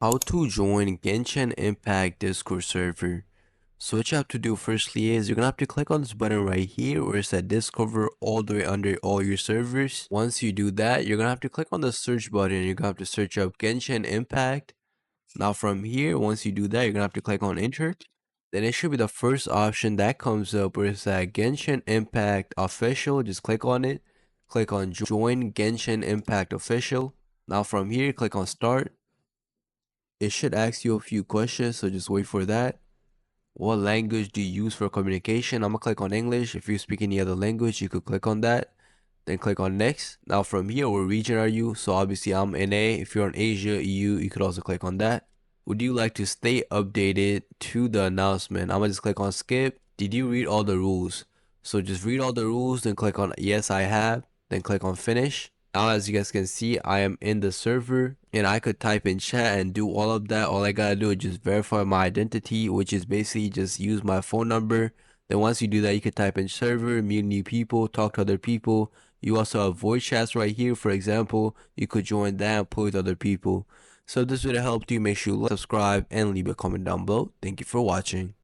How to join Genshin Impact Discord server. So what you have to do firstly is you're gonna have to click on this button right here where it said Discover all the way under all your servers. Once you do that, you're gonna have to click on the search button. You're gonna have to search up Genshin Impact. Now from here, once you do that, you're gonna have to click on enter. Then it should be the first option that comes up where it's at Genshin Impact Official. Just click on it. Click on Join Genshin Impact Official. Now from here, click on Start. It should ask you a few questions, so just wait for that. What language do you use for communication? I'm gonna click on English. If you speak any other language, you could click on that. Then click on next. Now from here, what region are you? So obviously I'm NA. If you're in Asia, EU, you could also click on that. Would you like to stay updated to the announcement? I'm gonna just click on skip. Did you read all the rules? So just read all the rules, then click on yes, I have. Then click on finish. Now, as you guys can see, I am in the server and I could type in chat and do all of that. All I gotta do is just verify my identity, which is basically just use my phone number. Then once you do that, you could type in server, meet new people, talk to other people. You also have voice chats right here. For example, you could join that and play with other people. So if this video helped you, make sure you like, subscribe, and leave a comment down below. Thank you for watching.